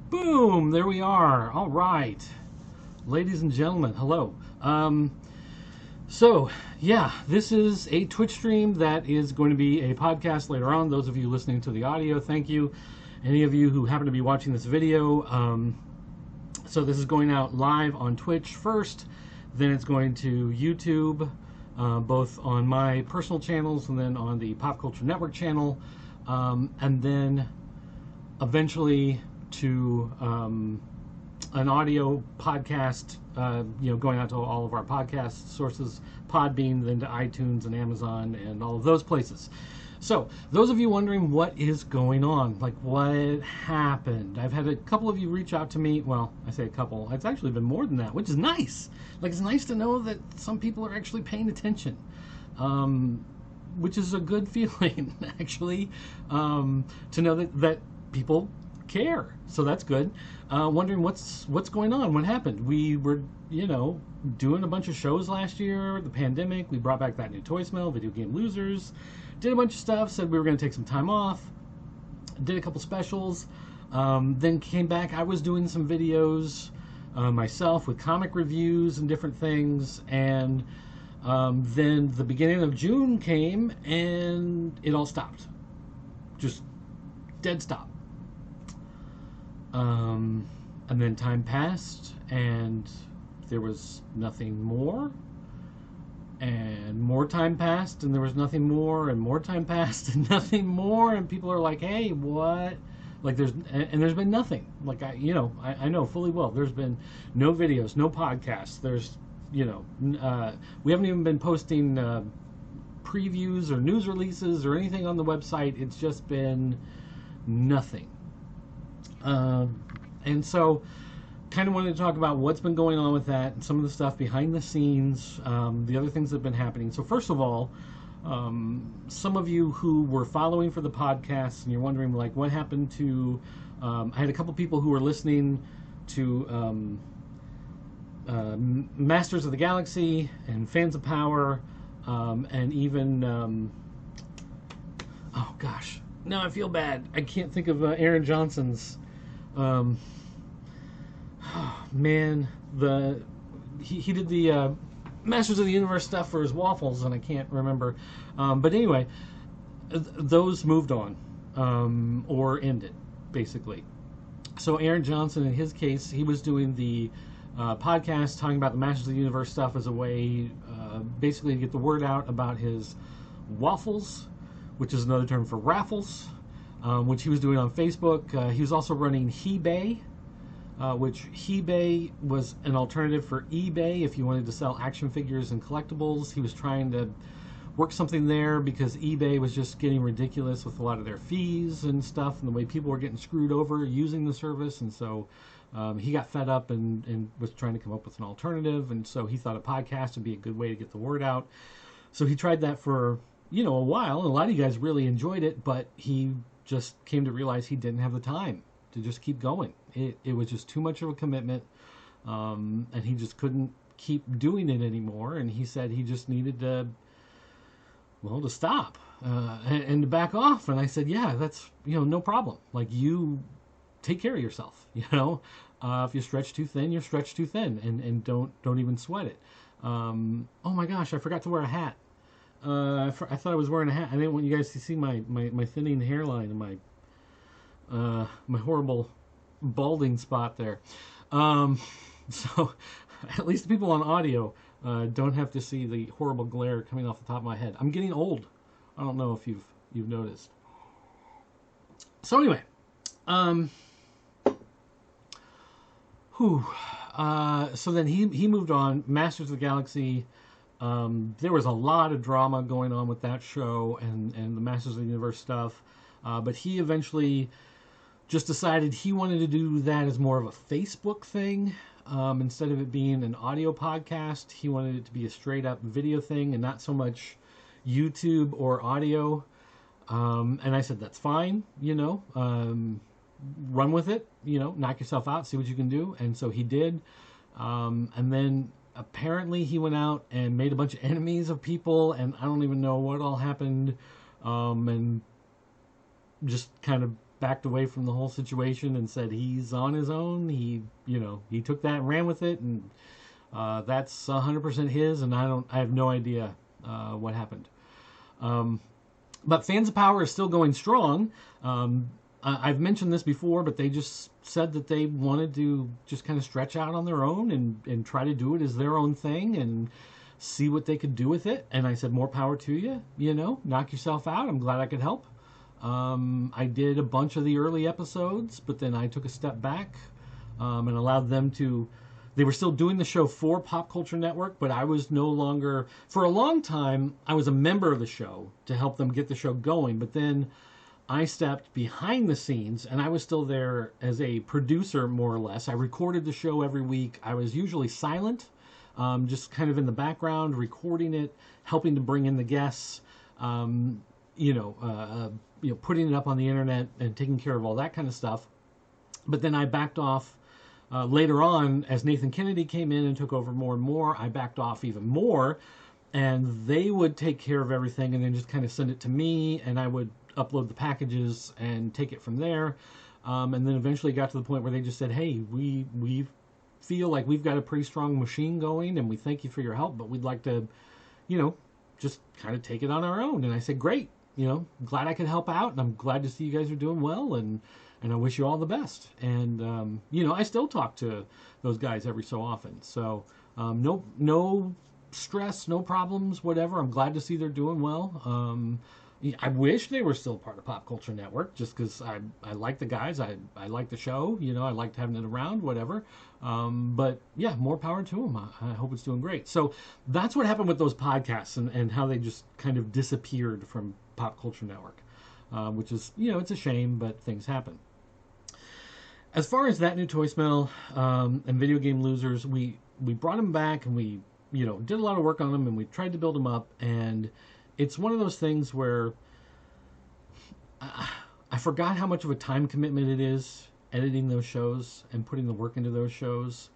Boom, there we are. All right, ladies and gentlemen, hello. So yeah, this is a Twitch stream that is going to be a podcast later on. Those of you listening to the audio, thank you. Any of you who happen to be watching this video, so this is going out live on Twitch first, then it's going to YouTube, both on my personal channels and then on the Pop Culture Network channel, and then eventually to an audio podcast, going out to all of our podcast sources, Podbean, then to iTunes and Amazon and all of those places. So, those of you wondering what is going on, like what happened, I've had a couple of you reach out to me. Well, I say a couple, it's actually been more than that, which is nice. Like, it's nice to know that some people are actually paying attention, which is a good feeling, actually, to know that people care. So that's good. Wondering what's going on, what happened. We were, doing a bunch of shows last year, the pandemic, we brought back That New Toy Smell, Video Game Losers, did a bunch of stuff, said we were going to take some time off, did a couple specials, then came back. I was doing some videos myself with comic reviews and different things, and then the beginning of June came and it all stopped. Just dead stop. And then time passed and there was nothing more, and more time passed and there was nothing more, and more time passed and nothing more, and people are like, hey, what? Like, there's been nothing. Like, I know fully well there's been no videos, no podcasts. There's, we haven't even been posting previews or news releases or anything on the website. It's just been nothing. And so kind of wanted to talk about what's been going on with that and some of the stuff behind the scenes, the other things that have been happening. So first of all, some of you who were following for the podcast and you're wondering, like, what happened to, I had a couple people who were listening to Masters of the Galaxy and Fans of Power, and even, oh gosh, now I feel bad. I can't think of Aaron Johnson's, oh, man, he did the Masters of the Universe stuff for his waffles, and I can't remember. But anyway, those moved on, or ended, basically. So Aaron Johnson, in his case, he was doing the podcast talking about the Masters of the Universe stuff as a way, basically, to get the word out about his waffles, which is another term for raffles, which he was doing on Facebook. He was also running eBay, which eBay was an alternative for eBay if you wanted to sell action figures and collectibles. He was trying to work something there because eBay was just getting ridiculous with a lot of their fees and stuff, and the way people were getting screwed over using the service. And so he got fed up and was trying to come up with an alternative, and so he thought a podcast would be a good way to get the word out. So he tried that for a while, and a lot of you guys really enjoyed it, but he just came to realize he didn't have the time to just keep going. It was just too much of a commitment, and he just couldn't keep doing it anymore, and he said he just needed to stop, and to back off. And I said, yeah, that's, no problem. Like, you take care of yourself, if you stretch too thin, you're stretched too thin, and don't even sweat it. Oh my gosh, I forgot to wear a hat. I thought I was wearing a hat. I didn't want you guys to see my thinning hairline and my horrible balding spot there. So at least the people on audio don't have to see the horrible glare coming off the top of my head. I'm getting old. I don't know if you've noticed. So anyway, so then he moved on. Masters of the Galaxy. There was a lot of drama going on with that show and the Masters of the Universe stuff, but he eventually just decided he wanted to do that as more of a Facebook thing. Instead of it being an audio podcast, he wanted it to be a straight up video thing and not so much YouTube or audio. And I said, that's fine, run with it, knock yourself out, see what you can do. And so he did. And then apparently he went out and made a bunch of enemies of people, and I don't even know what all happened, and just kind of backed away from the whole situation and said he's on his own. He took that and ran with it, and that's 100% his, and I have no idea what happened. But Fans of Power is still going strong. I've mentioned this before, but they just said that they wanted to just kind of stretch out on their own and try to do it as their own thing and see what they could do with it. And I said, more power to you, knock yourself out. I'm glad I could help. I did a bunch of the early episodes, but then I took a step back and allowed them to. They were still doing the show for Pop Culture Network, but I was no longer. For a long time, I was a member of the show to help them get the show going, but then I stepped behind the scenes, and I was still there as a producer, more or less. I recorded the show every week. I was usually silent, just kind of in the background, recording it, helping to bring in the guests, putting it up on the internet and taking care of all that kind of stuff. But then I backed off later on as Nathan Kennedy came in and took over more and more. I backed off even more, and they would take care of everything and then just kind of send it to me, and I would upload the packages and take it from there. And then eventually got to the point where they just said, hey, we feel like we've got a pretty strong machine going, and we thank you for your help, but we'd like to, just kind of take it on our own. And I said, great, glad I could help out, and I'm glad to see you guys are doing well, and I wish you all the best. And, I still talk to those guys every so often. So no stress, no problems, whatever. I'm glad to see they're doing well. I wish they were still part of Pop Culture Network, just because I like the guys. I like the show. I liked having it around, whatever. But yeah, more power to them. I hope it's doing great. So that's what happened with those podcasts and how they just kind of disappeared from Pop Culture Network, which is, it's a shame, but things happen. As far as That New Toy Smell and Video Game Losers, we brought them back, and we did a lot of work on them, and we tried to build them up, and it's one of those things where I forgot how much of a time commitment it is editing those shows and putting the work into those shows,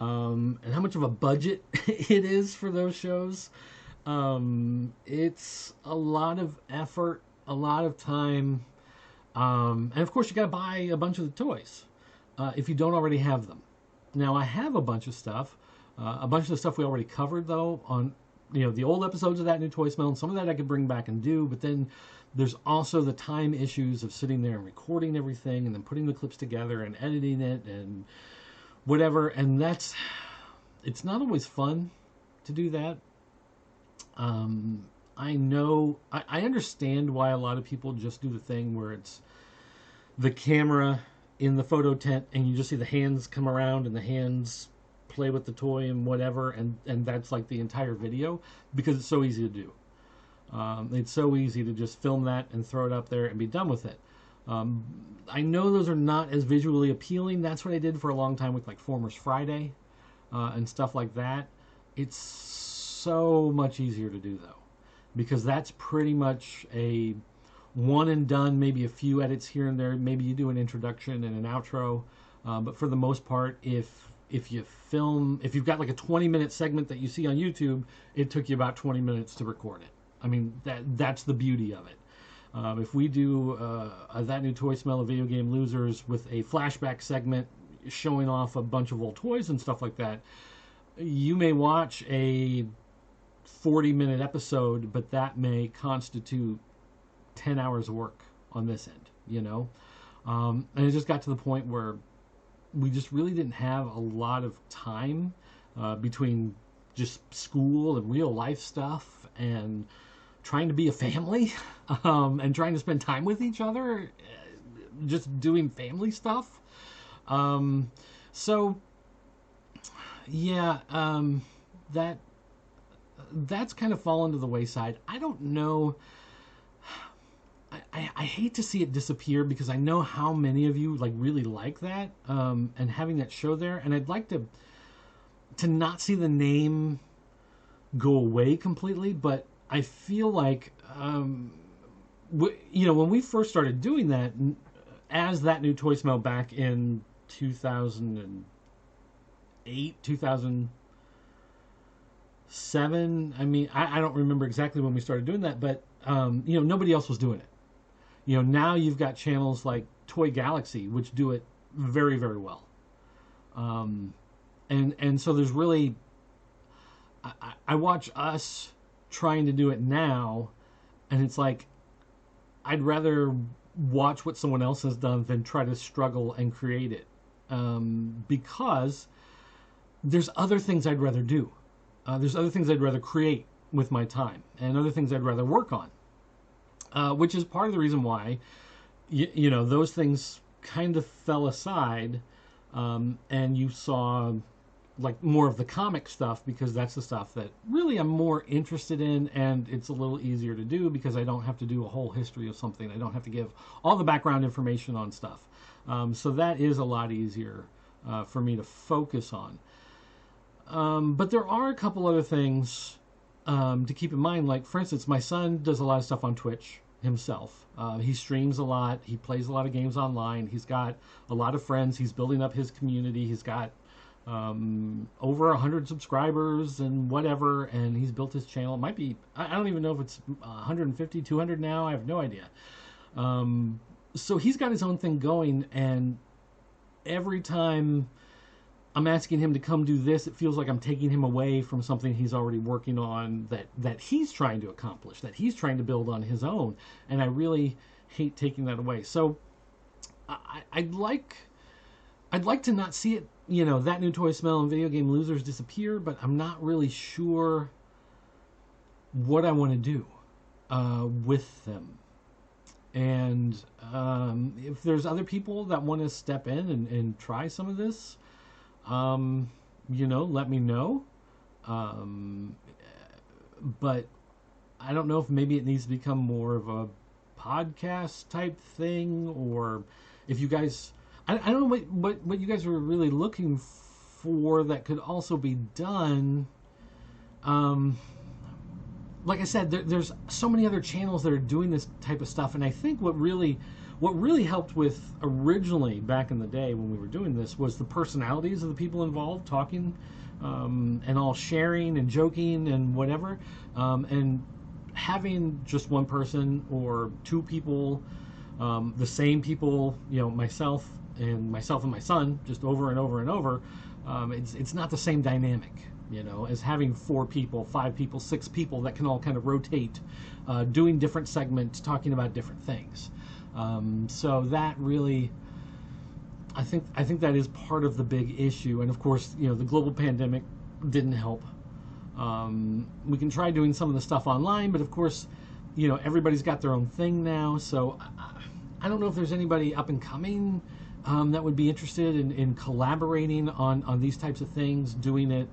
and how much of a budget it is for those shows. It's a lot of effort, a lot of time, and of course you got to buy a bunch of the toys if you don't already have them. Now I have a bunch of stuff. A bunch of the stuff we already covered, though, on the old episodes of That New Toy Smell, and some of that I could bring back and do, but then there's also the time issues of sitting there and recording everything and then putting the clips together and editing it and whatever, and it's not always fun to do that. I know, I understand why a lot of people just do the thing where it's the camera in the photo tent and you just see the hands come around and the hands play with the toy and whatever, and that's like the entire video, because it's so easy to do. It's so easy to just film that and throw it up there and be done with it. I know those are not as visually appealing. That's what I did for a long time with like Formers Friday and stuff like that. It's so much easier to do, though, because that's pretty much a one and done, maybe a few edits here and there. Maybe you do an introduction and an outro, but for the most part, if you've got like a 20-minute segment that you see on YouTube, it took you about 20 minutes to record it. I mean, that's the beauty of it. If we do That New Toy Smell of Video Game Losers with a flashback segment showing off a bunch of old toys and stuff like that, you may watch a 40-minute episode, but that may constitute 10 hours of work on this end, and it just got to the point where we just really didn't have a lot of time between just school and real life stuff and trying to be a family and trying to spend time with each other, just doing family stuff. So yeah, that's kind of fallen to the wayside. I don't know. I hate to see it disappear, because I know how many of you really like that, and having that show there, and I'd like to not see the name go away completely, but I feel like when we first started doing that as That New Toy Smell back in 2008, 7. I mean, I don't remember exactly when we started doing that, but nobody else was doing it. Now you've got channels like Toy Galaxy, which do it very, very well. And so there's really, I watch us trying to do it now, and it's like, I'd rather watch what someone else has done than try to struggle and create it. Because there's other things I'd rather do. There's other things I'd rather create with my time, and other things I'd rather work on. Which is part of the reason why, those things kind of fell aside, and you saw like more of the comic stuff, because that's the stuff that really I'm more interested in, and it's a little easier to do because I don't have to do a whole history of something. I don't have to give all the background information on stuff. So that is a lot easier for me to focus on. But there are a couple other things to keep in mind. Like, for instance, my son does a lot of stuff on Twitch himself. He streams a lot. He plays a lot of games online. He's got a lot of friends. He's building up his community. He's got over 100 subscribers and whatever, and he's built his channel. It might be, I don't even know if it's 150, 200 now. I have no idea. So he's got his own thing going, and every time I'm asking him to come do this, it feels like I'm taking him away from something he's already working on, that he's trying to accomplish, that he's trying to build on his own. And I really hate taking that away. So I'd like to not see it, that new toy smell and video game losers disappear, but I'm not really sure what I want to do with them. And if there's other people that want to step in and try some of this, let me know. But I don't know if maybe it needs to become more of a podcast type thing, or if you guys, I don't know what you guys are really looking for that could also be done. Like I said, there's so many other channels that are doing this type of stuff, and I think what really helped with originally back in the day when we were doing this was the personalities of the people involved talking, and all sharing and joking and whatever, and having just one person or two people, the same people, myself and my son, just over and over and over. It's not the same dynamic, as having 4 people, 5 people, 6 people that can all kind of rotate, doing different segments, talking about different things. So that really, I think that is part of the big issue. And of course, the global pandemic didn't help. We can try doing some of the stuff online, but of course, everybody's got their own thing now. So I don't know if there's anybody up and coming that would be interested in collaborating on these types of things, doing it,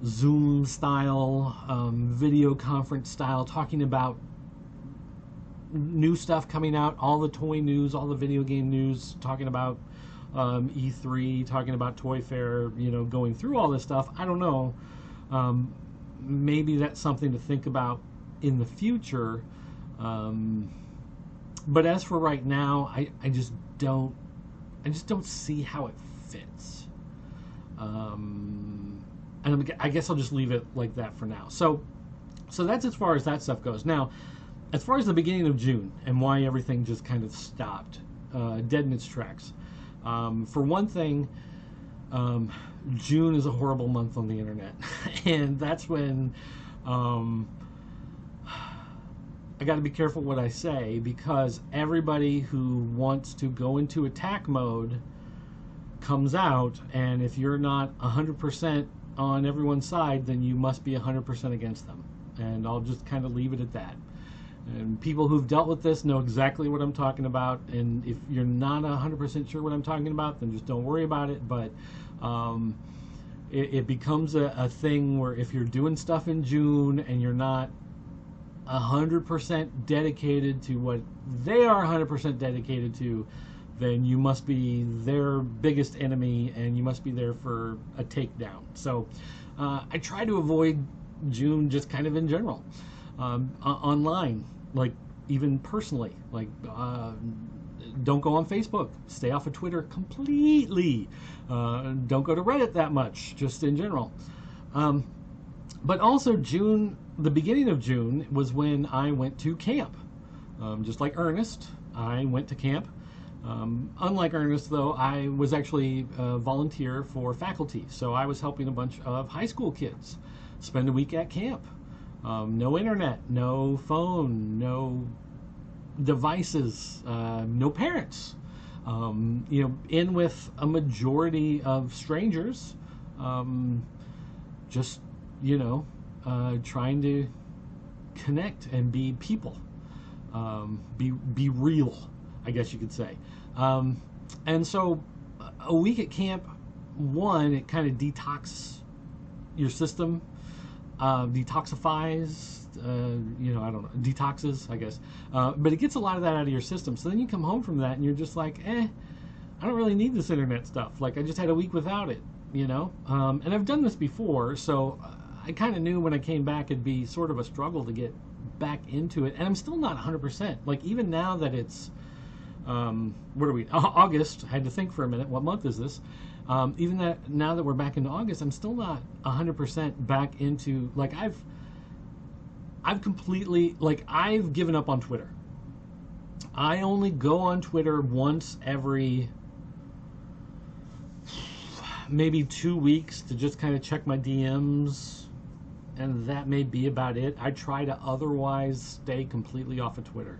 Zoom style, video conference style, talking about new stuff coming out, all the toy news, all the video game news, talking about E3, talking about Toy Fair, going through all this stuff. I don't know. Maybe that's something to think about in the future. But as for right now, I just don't see how it fits. And I guess I'll just leave it like that for now. So that's as far as that stuff goes. Now, as far as the beginning of June and why everything just kind of stopped, dead in its tracks. For one thing, June is a horrible month on the internet. And that's when I got to be careful what I say, because everybody who wants to go into attack mode comes out, and if you're not 100% on everyone's side, then you must be 100% against them. And I'll just kind of leave it at that. And people who've dealt with this know exactly what I'm talking about, and if you're not 100% sure what I'm talking about, then just don't worry about it. But it becomes a thing where if you're doing stuff in June and you're not 100% dedicated to what they are 100% dedicated to, then you must be their biggest enemy, and you must be there for a takedown. So I try to avoid June just kind of in general. Online, like even personally, like don't go on Facebook, stay off of Twitter completely, don't go to Reddit that much, just in general. But also June, the beginning of June was when I went to camp. Just like Ernest, I went to camp. Unlike Ernest, though, I was actually a volunteer for faculty. So I was helping a bunch of high school kids spend a week at camp. No internet, no phone, no devices, no parents. In with a majority of strangers, just, trying to connect and be people, be real, I guess you could say. And so a week at camp, one, it kind of your system, detoxifies, I don't know, detoxes, I guess. But it gets a lot of that out of your system. So then you come home from that and you're just like, I don't really need this internet stuff. Like, I just had a week without it, And I've done this before, so I kind of knew when I came back it'd be sort of a struggle to get back into it. And I'm still not 100%. Like, even now that it's, what are we, August, I had to think for a minute, what month is this? Even that now that we're back into August, I'm still not 100% back into, like, I've completely, like, I've given up on Twitter. I only go on Twitter once every maybe 2 weeks to just kind of check my DMs, and that may be about it. I try to otherwise stay completely off of Twitter.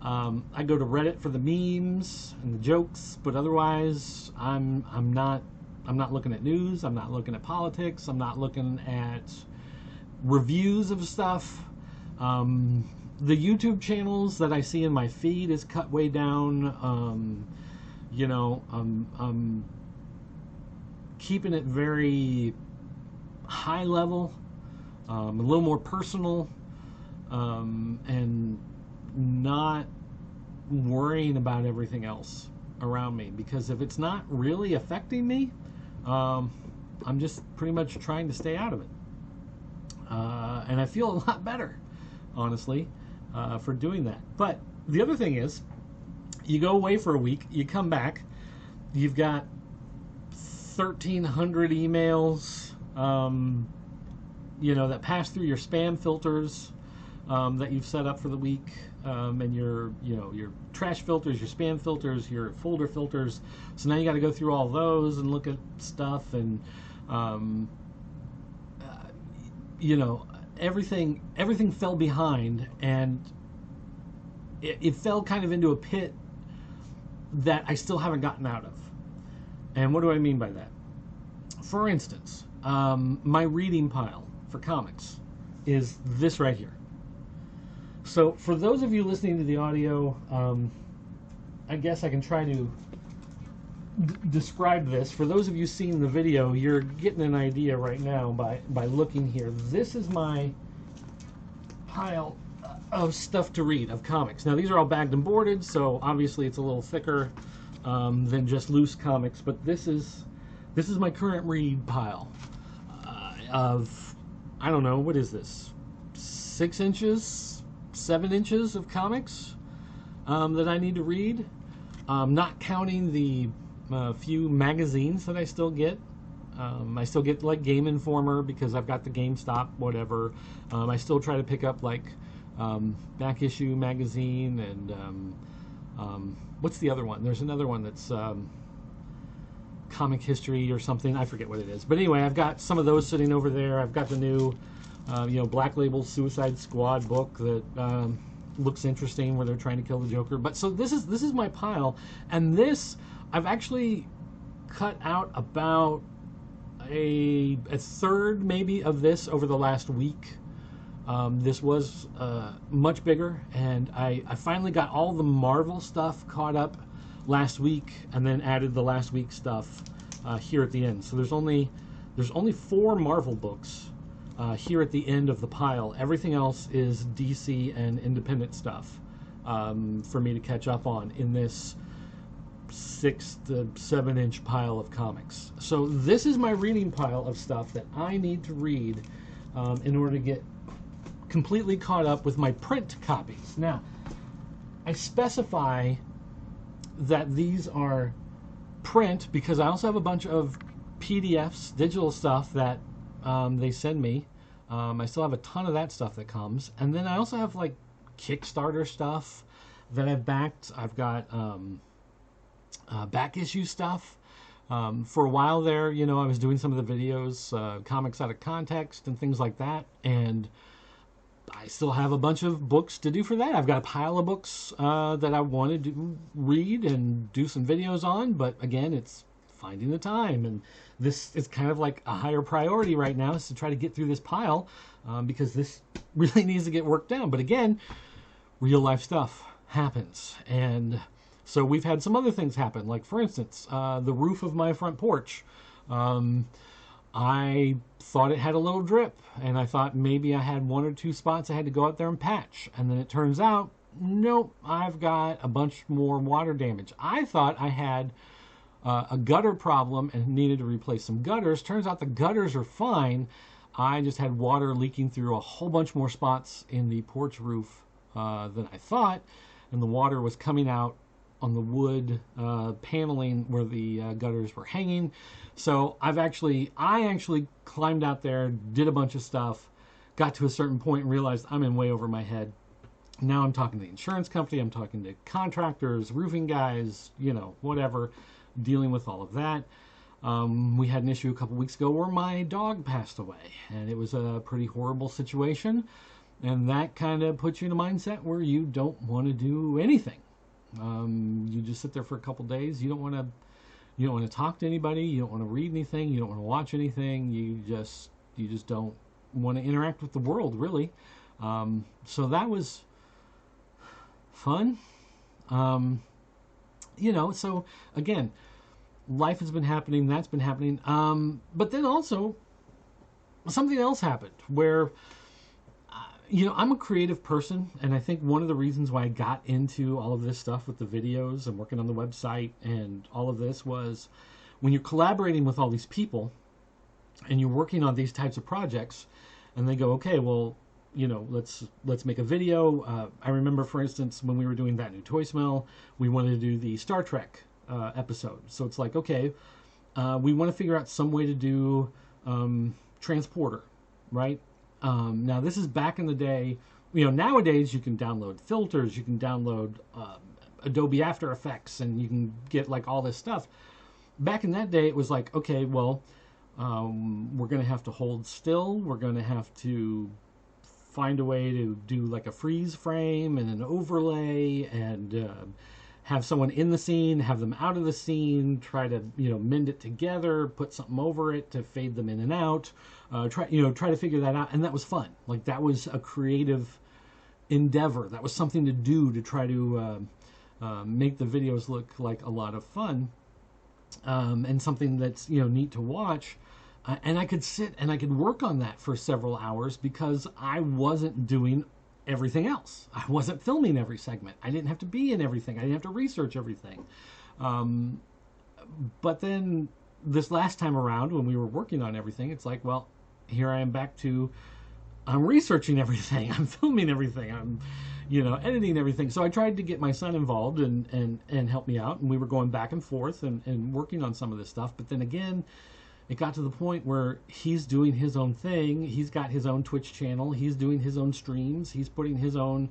I go to Reddit for the memes and the jokes, but otherwise I'm not looking at news, I'm not looking at politics, I'm not looking at reviews of stuff. The YouTube channels that I see in my feed is cut way down. I'm keeping it very high level, a little more personal, and not worrying about everything else around me, because if it's not really affecting me, I'm just pretty much trying to stay out of it. And I feel a lot better, honestly, for doing that. But the other thing is, you go away for a week, you come back, you've got 1,300 emails, that pass through your spam filters that you've set up for the week, and your trash filters, your spam filters, your folder filters. So now you got to go through all those and look at stuff, and everything fell behind, and it fell kind of into a pit that I still haven't gotten out of. And what do I mean by that? For instance, my reading pile for comics is this right here. So for those of you listening to the audio, I guess I can try to describe this. For those of you seeing the video, you're getting an idea right now by looking here. This is my pile of stuff to read, of comics. Now these are all bagged and boarded, so obviously it's a little thicker than just loose comics, but this is my current read pile of, I don't know, what is this, 6 inches, 7 inches of comics that I need to read, not counting the few magazines that I still get. I still get like Game Informer because I've got the GameStop, whatever. I still try to pick up like Back Issue magazine and what's the other one? There's another one that's Comic History or something. I forget what it is. But anyway, I've got some of those sitting over there. I've got the new Black Label Suicide Squad book that looks interesting, where they're trying to kill the Joker. But so this is my pile, and this I've actually cut out about a third maybe of this over the last week. This was much bigger, and I finally got all the Marvel stuff caught up last week, and then added the last week's stuff here at the end. So there's only 4 Marvel books here at the end of the pile. Everything else is DC and independent stuff for me to catch up on in this 6 to 7 inch pile of comics. So this is my reading pile of stuff that I need to read in order to get completely caught up with my print copies. Now, I specify that these are because I also have a bunch of PDFs, digital stuff that they send me I still have a ton of that stuff that comes. And then I also have like Kickstarter stuff that I've backed. I've got back issue stuff. For a while there, you know, I was doing some of the videos, comics out of context and things like that. And I still have a bunch of books to do for that. I've got a pile of books that I wanted to read and do some videos on. But again, it's finding the time. And this is kind of like a higher priority right now, is to try to get through this pile because this really needs to get worked out. But again, real life stuff happens. And so we've had some other things happen. Like, for instance, the roof of my front porch. I thought it had a little drip, and I thought maybe I had one or two spots I had to go out there and patch. And then it turns out, nope, I've got a bunch more water damage. I thought I had a gutter problem and needed to replace some gutters. Turns out the gutters are fine. I just had water leaking through a whole bunch more spots in the porch roof than I thought, and the water was coming out on the wood paneling where the gutters were hanging. So I actually climbed out there, did a bunch of stuff, got to a certain point and realized I'm in way over my head. Now I'm talking to the insurance company, I'm talking to contractors, roofing guys, you know, whatever, dealing with all of that. We had an issue a couple weeks ago where my dog passed away, and it was a pretty horrible situation. And that kind of puts you in a mindset where you don't want to do anything. You just sit there for a couple days. You don't want to talk to anybody. You don't want to read anything. You don't want to watch anything. You just don't want to interact with the world, really. So that was fun. You know, so again, life has been happening. That's been happening. But then also something else happened where, you know, I'm a creative person, and I think one of the reasons why I got into all of this stuff with the videos and working on the website and all of this was when you're collaborating with all these people and you're working on these types of projects, and they go, okay, well, you know, let's make a video. I remember, for instance, when we were doing That New Toy Smell, we wanted to do the Star Trek episode. So it's like, okay, we want to figure out some way to do transporter, right? Now, this is back in the day. You know, nowadays you can download filters, you can download Adobe After Effects, and you can get like all this stuff. Back in that day, it was like, okay, well, we're going to have to hold still. We're going to have to find a way to do like a freeze frame and an overlay, and have someone in the scene, have them out of the scene, try to, you know, mend it together, put something over it to fade them in and out. Try to figure that out, and that was fun. Like, that was a creative endeavor. That was something to do to try to make the videos look like a lot of fun, and something that's, you know, neat to watch. And I could sit and I could work on that for several hours because I wasn't doing everything else. I wasn't filming every segment. I didn't have to be in everything. I didn't have to research everything. But then this last time around, when we were working on everything, it's like, well, here I am back to, I'm researching everything. I'm filming everything. I'm, you know, editing everything. So I tried to get my son involved and help me out. And we were going back and forth and working on some of this stuff. But then again, it got to the point where he's doing his own thing. He's got his own Twitch channel. He's doing his own streams. He's putting his own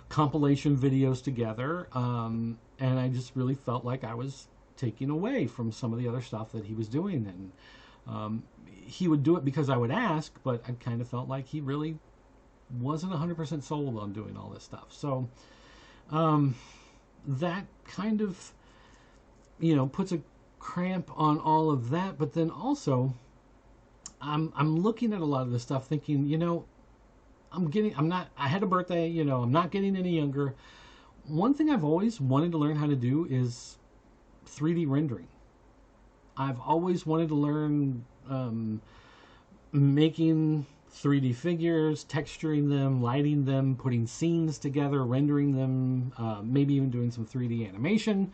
compilation videos together. And I just really felt like I was taking away from some of the other stuff that he was doing. And he would do it because I would ask, but I kind of felt like he really wasn't 100% sold on doing all this stuff. So that kind of, you know, puts a cramp on all of that. But then also I'm looking at a lot of this stuff thinking, you know, I had a birthday, you know, I'm not getting any younger. One thing I've always wanted to learn how to do is 3D rendering. I've always wanted to learn making 3D figures, texturing them, lighting them, putting scenes together, rendering them, maybe even doing some 3D animation.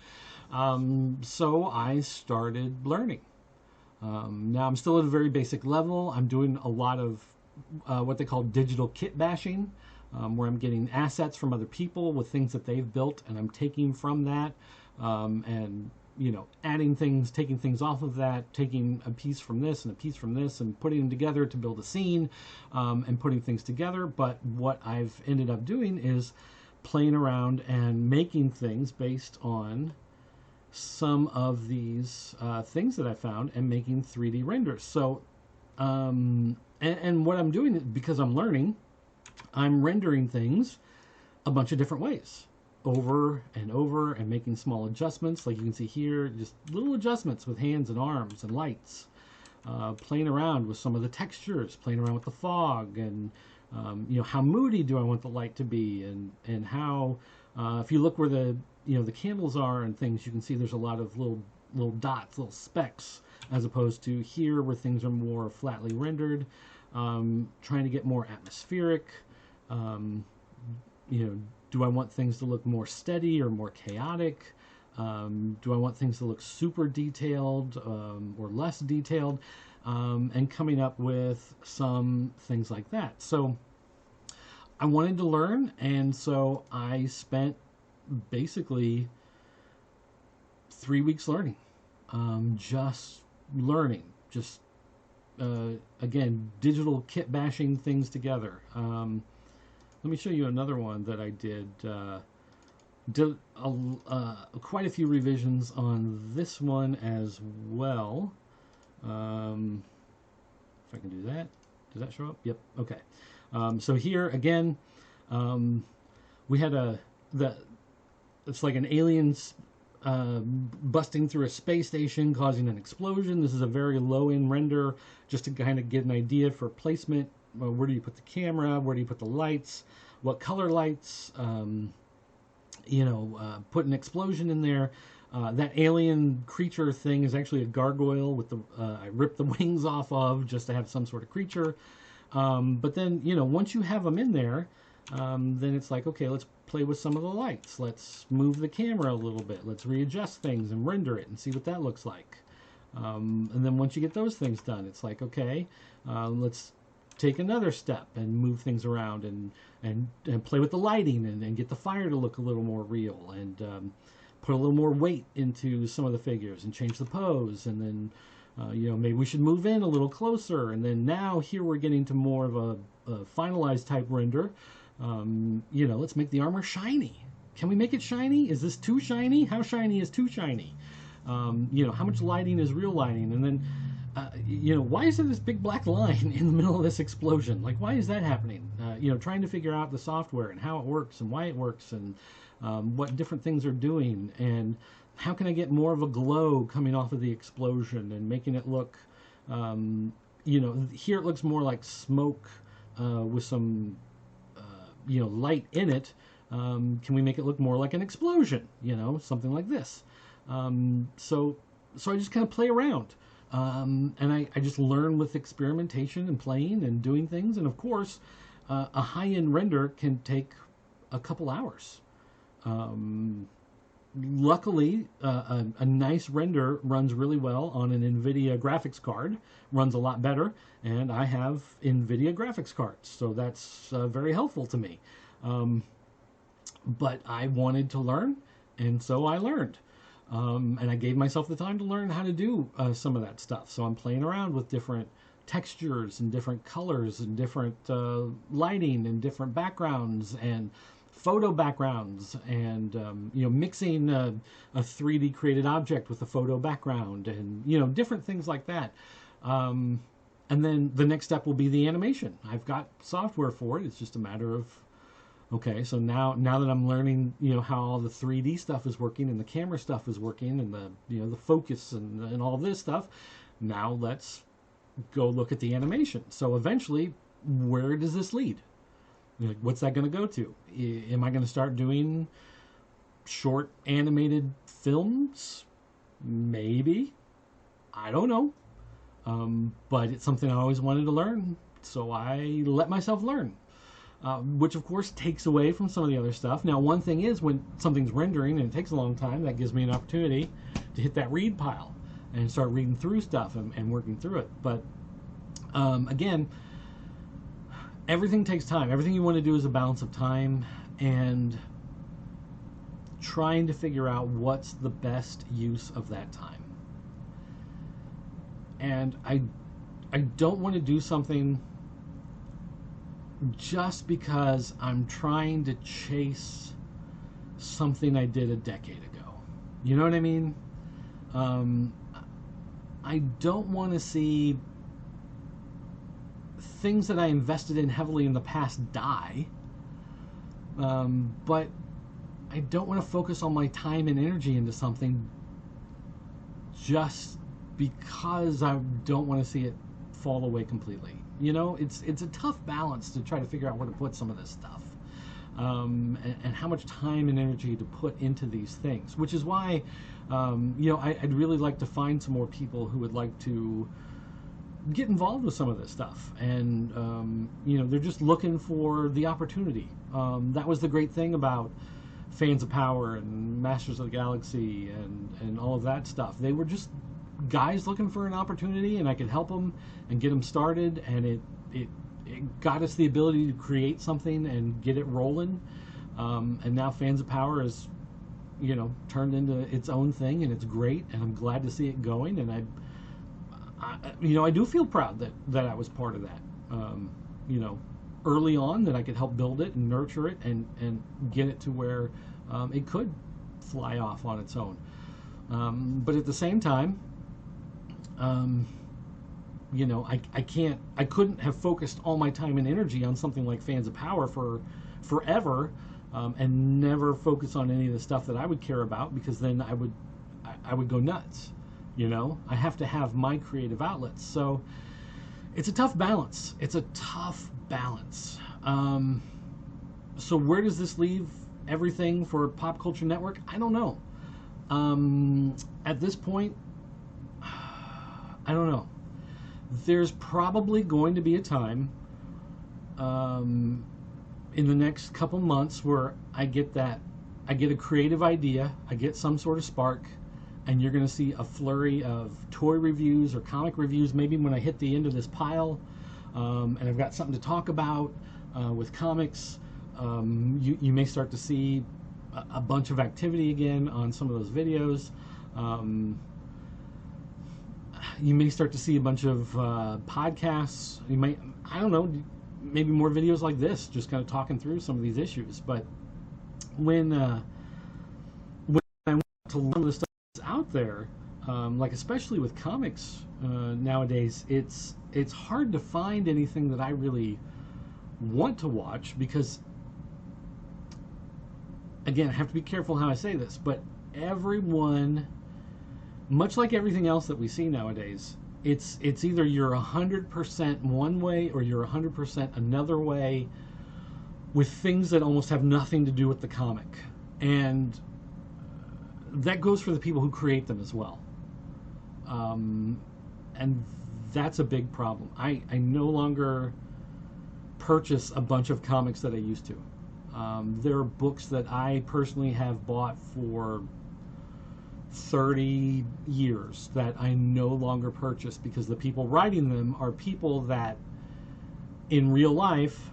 So I started learning. Now I'm still at a very basic level. I'm doing a lot of what they call digital kit bashing, where I'm getting assets from other people with things that they've built, and I'm taking from that and adding things, taking things off of that, taking a piece from this and a piece from this and putting them together to build a scene, and putting things together. But what I've ended up doing is playing around and making things based on some of these things that I found and making 3D renders. So, and what I'm doing, because I'm learning, I'm rendering things a bunch of different ways, over and over, and making small adjustments. Like you can see here, just little adjustments with hands and arms and lights, playing around with some of the textures, playing around with the fog, and how moody do I want the light to be, and how if you look where the the candles are and things, you can see there's a lot of little dots, little specks, as opposed to here where things are more flatly rendered. Trying to get more atmospheric. Do I want things to look more steady or more chaotic? Do I want things to look super detailed or less detailed? And coming up with some things like that. So I wanted to learn, and so I spent basically 3 weeks learning, just learning, just again, digital kit bashing things together. Let me show you another one that I did. Did quite a few revisions on this one as well. If I can do that. Does that show up? Yep. Okay. So here again, we had it's like an alien's busting through a space station, causing an explosion. This is a very low-end render, just to kind of get an idea for placement. Where do you put the camera? Where do you put the lights? What color lights? Put an explosion in there. That alien creature thing is actually a gargoyle with I ripped the wings off of just to have some sort of creature. But then, once you have them in there, then it's like, okay, let's play with some of the lights. Let's move the camera a little bit. Let's readjust things and render it and see what that looks like. And then once you get those things done, it's like, okay, let's take another step and move things around and play with the lighting and get the fire to look a little more real, and put a little more weight into some of the figures and change the pose. And then, maybe we should move in a little closer. And then now here we're getting to more of a finalized type render. Let's make the armor shiny. Can we make it shiny? Is this too shiny? How shiny is too shiny? How much lighting is real lighting? And then, why is there this big black line in the middle of this explosion? Like, why is that happening? Trying to figure out the software and how it works and why it works, and what different things are doing, and how can I get more of a glow coming off of the explosion and making it look, here it looks more like smoke with some, light in it. Can we make it look more like an explosion? Something like this. So I just kind of play around. And I just learn with experimentation and playing and doing things. And of course, a high-end render can take a couple hours. Luckily, a nice render runs really well on an NVIDIA graphics card, runs a lot better, and I have NVIDIA graphics cards, so that's very helpful to me. But I wanted to learn, and so I learned. And I gave myself the time to learn how to do some of that stuff. So I'm playing around with different textures and different colors and different lighting and different backgrounds and photo backgrounds, and mixing a 3D created object with a photo background, and different things like that. And then the next step will be the animation. I've got software for it. It's just a matter of, okay, so now that I'm learning, how all the 3D stuff is working and the camera stuff is working and the focus and all this stuff, now let's go look at the animation. So eventually, where does this lead? What's that going to go to? Am I going to start doing short animated films? Maybe. I don't know. But it's something I always wanted to learn, so I let myself learn. Which of course takes away from some of the other stuff. Now, one thing is, when something's rendering and it takes a long time, that gives me an opportunity to hit that read pile and start reading through stuff and working through it. But again, everything takes time. Everything you want to do is a balance of time and trying to figure out what's the best use of that time. And I don't want to do something just because I'm trying to chase something I did a decade ago. You know what I mean? I don't want to see things that I invested in heavily in the past die. But I don't want to focus all my time and energy into something just because I don't want to see it fall away completely. You know, it's a tough balance to try to figure out where to put some of this stuff, and how much time and energy to put into these things, which is why, you know, I'd really like to find some more people who would like to get involved with some of this stuff, and you know, they're just looking for the opportunity. That was the great thing about Fans of Power and Masters of the Galaxy and all of that stuff. They were just guys looking for an opportunity, and I could help them and get them started, and it got us the ability to create something and get it rolling. And now Fans of Power is, you know, turned into its own thing, and it's great, and I'm glad to see it going. And I you know, I do feel proud that I was part of that. You know, early on, that I could help build it and nurture it and get it to where it could fly off on its own. But at the same time, you know, I couldn't have focused all my time and energy on something like Fans of Power for forever, and never focus on any of the stuff that I would care about, because then I would go nuts. You know, I have to have my creative outlets. So it's a tough balance. It's a tough balance. So where does this leave everything for Pop Culture Network? I don't know. At this point, I don't know. There's probably going to be a time in the next couple months where I get a creative idea, I get some sort of spark, and you're going to see a flurry of toy reviews or comic reviews, maybe when I hit the end of this pile, and I've got something to talk about with comics. You may start to see a bunch of activity again on some of those videos. You may start to see a bunch of podcasts. You might, I don't know, maybe more videos like this, just kind of talking through some of these issues. But when I want to learn the stuff that's out there, like especially with comics nowadays, it's hard to find anything that I really want to watch, because, again, I have to be careful how I say this, but everyone, much like everything else that we see nowadays, it's either you're 100% one way or you're 100% another way, with things that almost have nothing to do with the comic. And that goes for the people who create them as well. And that's a big problem. I no longer purchase a bunch of comics that I used to. There are books that I personally have bought for 30 years that I no longer purchase, because the people writing them are people that in real life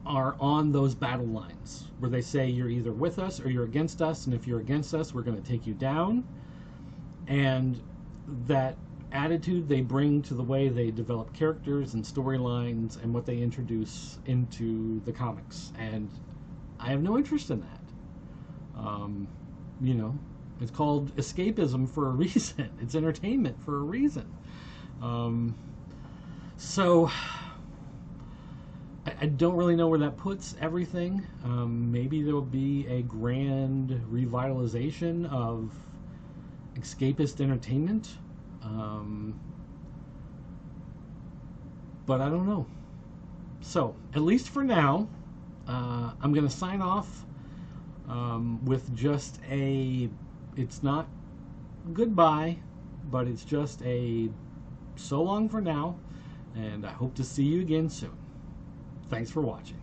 are on those battle lines where they say you're either with us or you're against us, and if you're against us, we're going to take you down. And that attitude they bring to the way they develop characters and storylines and what they introduce into the comics, and I have no interest in that. You know, it's called escapism for a reason. It's entertainment for a reason. So I don't really know where that puts everything. Maybe there will be a grand revitalization of escapist entertainment. But I don't know. So, at least for now, I'm going to sign off with just it's not goodbye, but it's just a so long for now, and I hope to see you again soon. Thanks for watching.